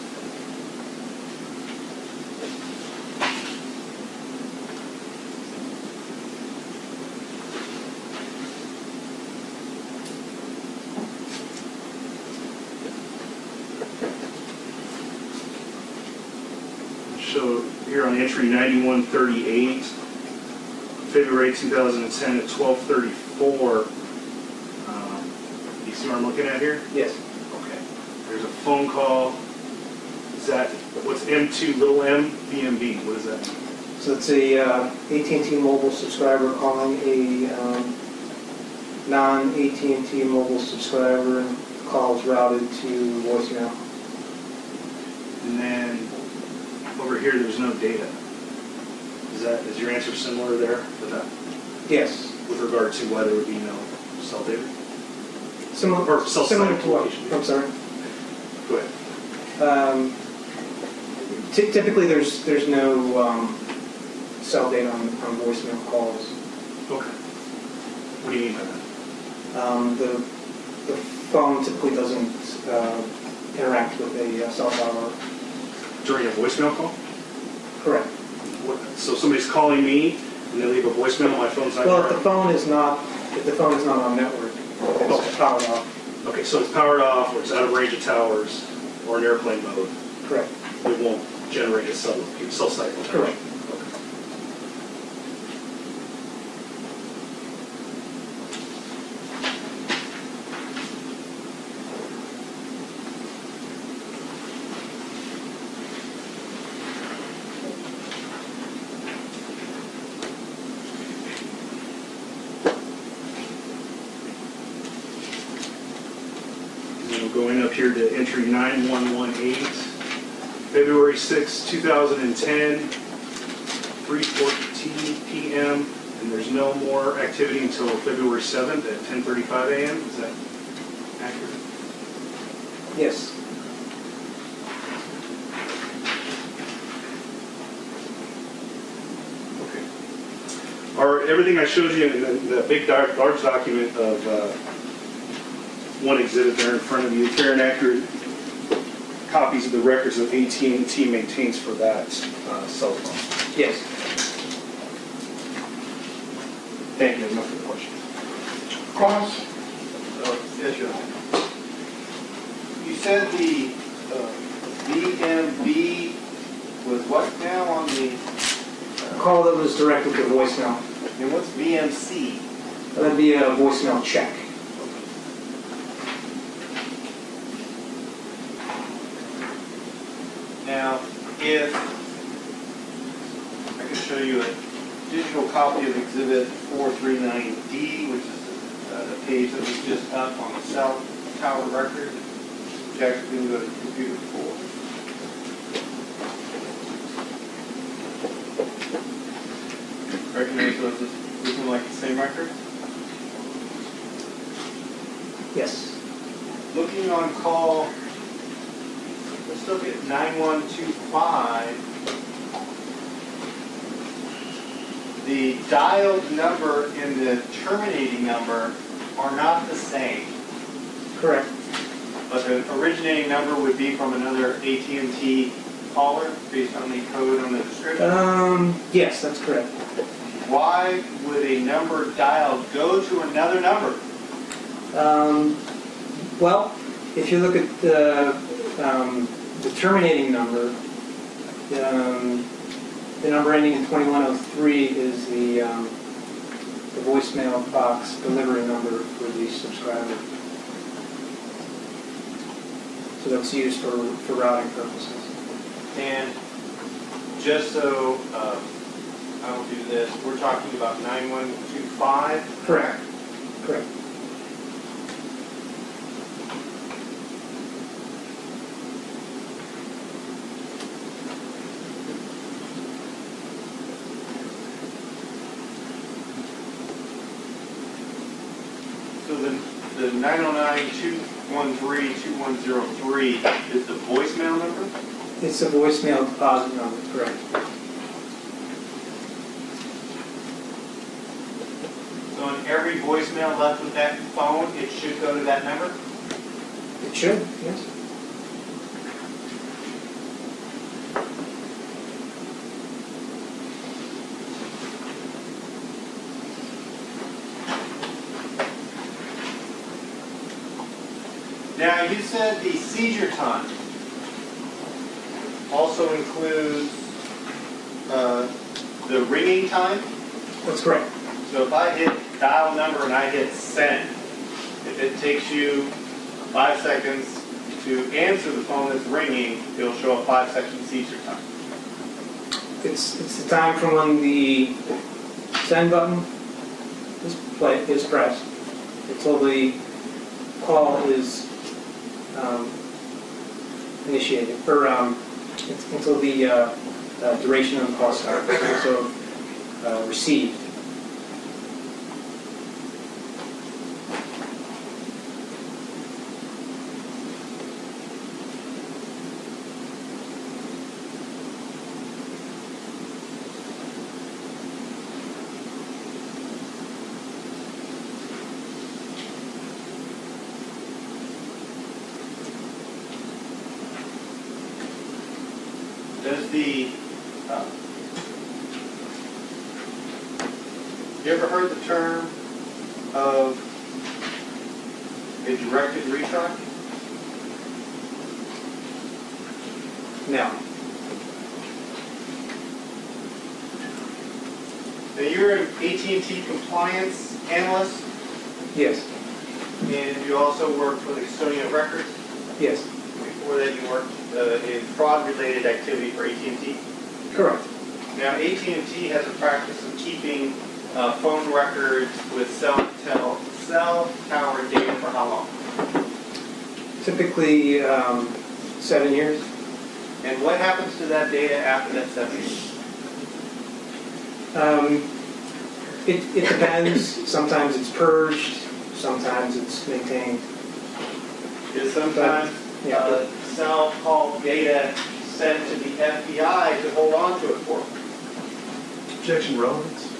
So here on entry 9138, February 2010 at 12:34. You see what I'm looking at here? Yes. Okay. There's a phone call. Is that, what's M2 little m VMB? What does that mean? So it's a AT&T mobile subscriber calling a non-AT&T mobile subscriber, and the call is routed to voicemail. And then over here, there's no data. Is your answer similar there for that? Yes. With regard to why there would be no cell data? Similar Or cell to site what? location. I'm sorry. Go ahead. Typically, there's no cell data on voicemail calls. Okay. What do you mean by that? The phone typically doesn't interact with a cell tower. During a voicemail call? Correct. So somebody's calling me and they leave a voicemail on my phone's not Well, there? if the phone is not on network, it's powered off. Okay, so it's powered off, or it's out of range of towers, or in airplane mode. Correct. It won't generate a cell site location. Correct. Okay. Going up here to entry 9118, February 6, 2010, 3:14 p.m., and there's no more activity until February 7th at 10:35 a.m. Is that accurate? Yes. Okay. Everything I showed you in the big large document of one exhibit there in front of you, fair and accurate copies of the records that AT&T maintains for that cell phone. Yes. Thank you. No further questions. Cross? Yes, Your Honor. You said the VMB was what now on the, A call that was directed to voicemail. and what's VMC? That'd be a voicemail check. if I can show you a digital copy of Exhibit 439D, which is the page that was just up on the cell tower record, which actually didn't go to the computer before. Recognize those as looking like the same record? Yes. Looking on call, let's look at 9125. The dialed number and the terminating number are not the same, Correct. but the originating number would be from another AT&T caller based on the code on the description. Yes, that's correct. Why would a number dialed go to another number? Well, if you look at the terminating number, the number ending in 2103 is the voicemail box delivery number for the subscriber. So that's used for routing purposes. And just so I will do this, we're talking about 9125. Correct. Correct. So the 909-213-2103 is the voicemail number? It's a voicemail deposit number, correct. So on every voicemail left with that phone, it should go to that number? It should, yes. Now, you said the seizure time also includes the ringing time? That's correct. So if I hit dial number and I hit send, if it takes you 5 seconds to answer the phone that's ringing, it'll show a 5-second seizure time. It's the time from when the send button is pressed until the call is initiated, or until the duration of the call starts. So received. Does the you ever heard the term of a directed retry? Now, Now you're an AT&T compliance analyst, yes, and you also work for the custodian of records. yes, Before that, you worked in fraud-related activity for AT&T. correct. Now, AT&T has a practice of keeping phone records with cell tower data for how long? Typically 7 years. And what happens to that data after that 7 years? It depends. Sometimes it's purged, sometimes it's maintained. Is sometimes cell call data sent to the FBI to hold on to it for them? Objection relevance.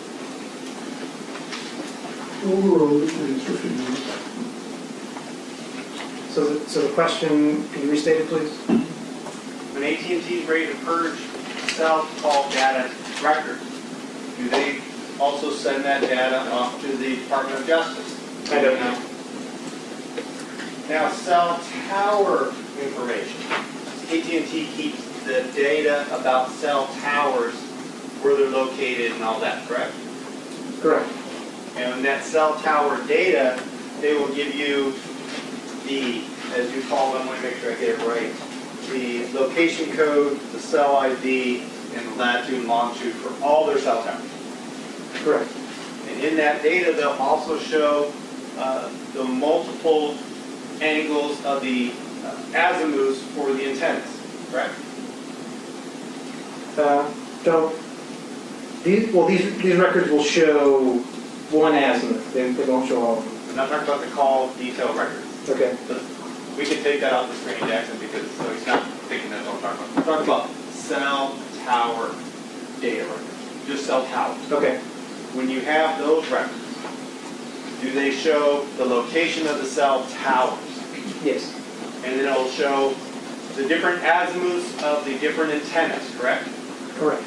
Overall, it's refuted. So the question, can you restate it, please? When AT&T is ready to purge cell call data records, do they also send that data off to the Department of Justice? I don't know. Now, cell tower information. AT&T keeps the data about cell towers, where they're located and all that, correct? Correct. And in that cell tower data, they will give you the, as you call them, let me make sure I get it right, the location code, the cell ID, and the latitude and longitude for all their cell towers. Correct. And in that data, they'll also show the multiple angles of the azimuths for the antennas, correct? So these records will show one azimuth. They won't show all of them. I'm not talking about the call detail records. Okay. We can take that off the screen, Jackson, because so he's not thinking that's what I'm talking about. I'm talking about cell tower data records, just cell towers. Okay. When you have those records, do they show the location of the cell towers? Yes. And then it'll show the different azimuths of the different antennas, correct? Correct.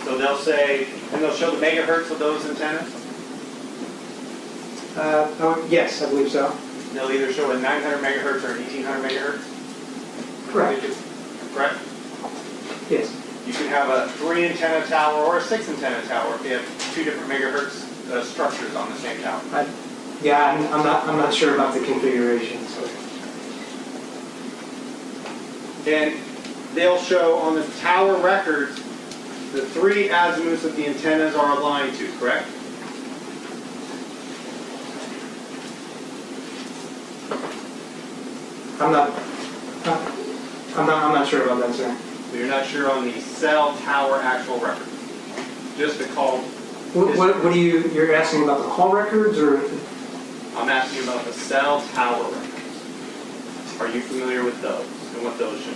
So they'll say, and they'll show the megahertz of those antennas? Yes, I believe so. They'll either show a 900 megahertz or an 1800 megahertz? Correct. Correct? Yes. You can have a 3 antenna tower or a 6 antenna tower if you have 2 different megahertz structures on the same tower. I'm not sure about the configuration. So. And they'll show on the tower records the 3 azimuths that the antennas are aligned to, correct? I'm not sure about that, sir. So you're not sure on the cell tower actual record, just the call. What are you're asking about the call records, or? I'm asking about the cell tower records. Are you familiar with those and what those show?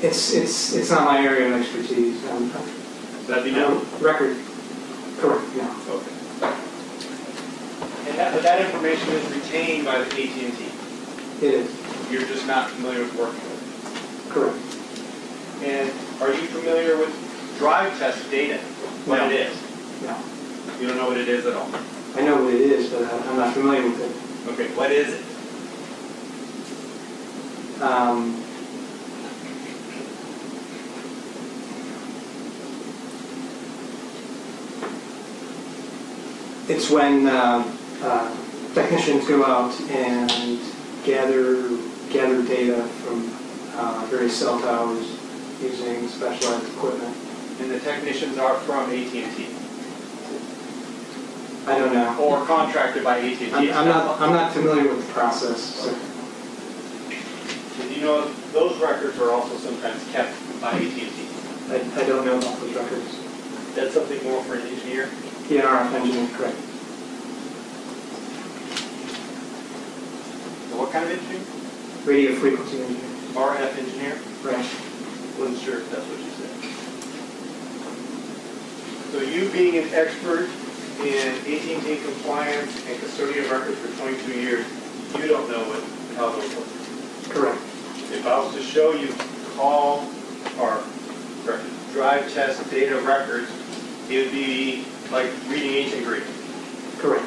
It's not my area of expertise. That'd be no. Record. Correct. Yeah. Okay. But that information is retained by the AT&T. It is. You're just not familiar with working with it. Correct. And are you familiar with drive test data? What No. it is? No. You don't know what it is at all? I know what it is, but I'm not familiar with it. Okay, what is it? It's when technicians go out and gather data from various cell towers using specialized equipment. And the technicians are from AT&T? I don't know. Or contracted by AT&T? I'm not familiar with the process. So. Did you know those records are also sometimes kept by AT&T? I don't know about those records. That's something more for an engineer? Yeah, RF engineer, correct. So what kind of engineer? Radio frequency engineer. RF engineer? Right. Wasn't sure if that's what you said. So you being an expert in AT&T compliance and custodian records for 22 years, you don't know how those work. Correct. If I was to show you call or drive test data records, it would be like reading ancient Greek. Correct.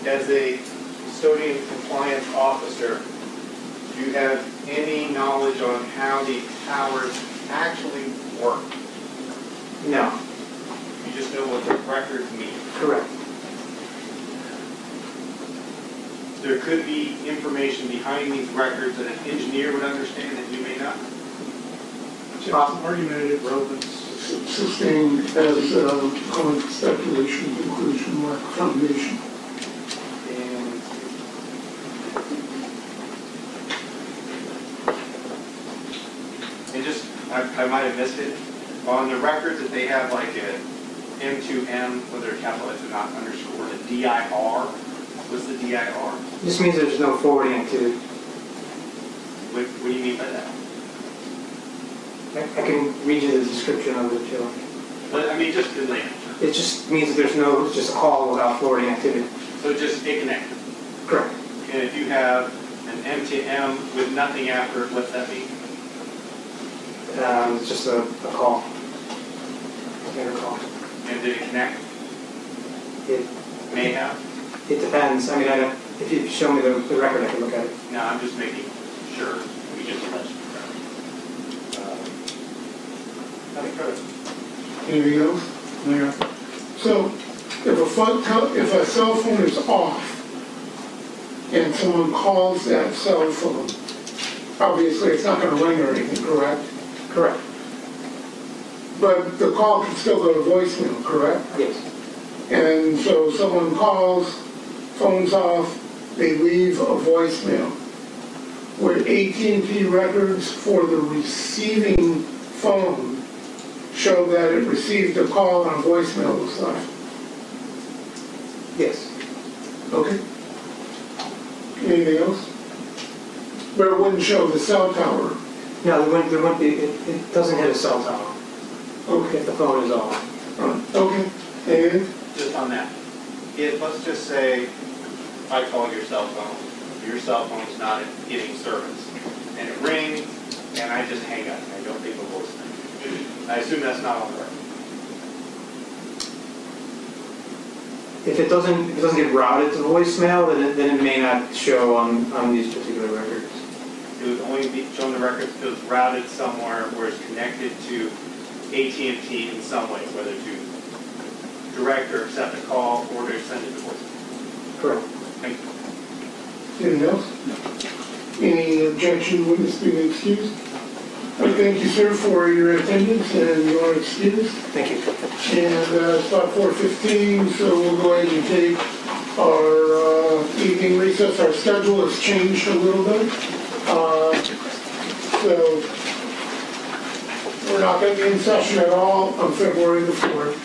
As a custodian compliance officer, do you have any knowledge on how the towers actually work? No. You just know what the records mean. Correct. There could be information behind these records that an engineer would understand that you may not. Argumentative relevance. Sustained as common speculation, conclusion, or foundation. And just, I might have missed it, on the records that they have like a M2M, whether they're capitalized or not, underscore, the DIR. What's the DIR? This means there's no forwarding activity. What do you mean by that? I can read you the description of it if you like. But, I mean, just in layman. It just means that there's no, it's just a call without forwarding activity. So just it connected. Correct. And if you have an M2M with nothing after it, what's that mean? It's just a call. A call. And did it connect? It May have? It depends. I mean, If you show me the record, I can look at it. No, I'm just making sure we get the rest. Nothing further. Anything else? Yeah. So, if a cell phone is off and someone calls that cell phone, obviously it's not going to ring or anything, correct? Correct. But the call can still go to voicemail, correct? Yes. And so someone calls, phone's off, they leave a voicemail. Would AT&T records for the receiving phone show that it received a call and a voicemail was left? Yes. Okay. Anything else? But it wouldn't show the cell tower. No, there wouldn't be, it doesn't hit a cell tower Okay. if the phone is off. Okay. And Just on that, let's just say I call your cell phone is not getting service, and it rings, and I just hang up, and I don't leave a voicemail. I assume that's not on the record. If it doesn't get routed to voicemail, then it may not show on these particular records. It would only be shown the records if it was routed somewhere where it's connected to AT&T in some way, whether to direct or accept a call or to send it to voicemail. Correct. Thank you. anything else? Any objection, witness being excused? Thank you, sir, for your attendance and your excuse. Thank you. And it's about 4:15, so we'll go ahead and take our evening recess. Our schedule has changed a little bit. So we're not going to be in session at all on February the 4th.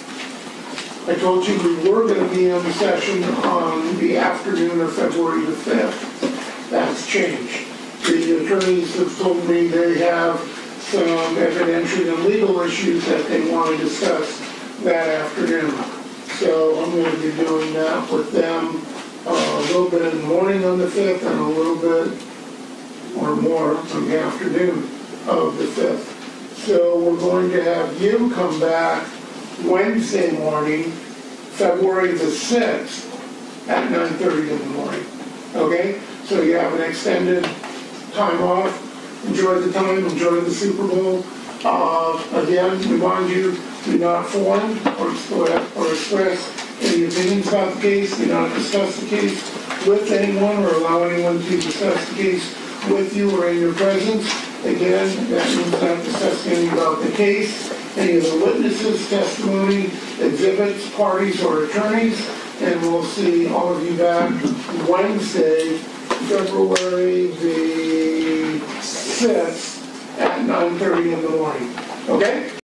I told you we were going to be in session on the afternoon of February the 5th. That's changed. The attorneys have told me they have some evidentiary and legal issues that they want to discuss that afternoon. So I'm going to be doing that with them a little bit in the morning on the 5th and a little bit or more on the afternoon of the 5th. So we're going to have you come back Wednesday morning, February the 6th at 9:30 in the morning. Okay? So you have an extended time off. Enjoy the time, enjoy the Super Bowl. Again, remind you, do not form or express any opinions about the case. Do not discuss the case with anyone or allow anyone to discuss the case with you or in your presence. Again, that means not discussing anything about the case, any of the witnesses, testimony, exhibits, parties, or attorneys. And we'll see all of you back Wednesday, February the 6th at 9:30 in the morning. Okay?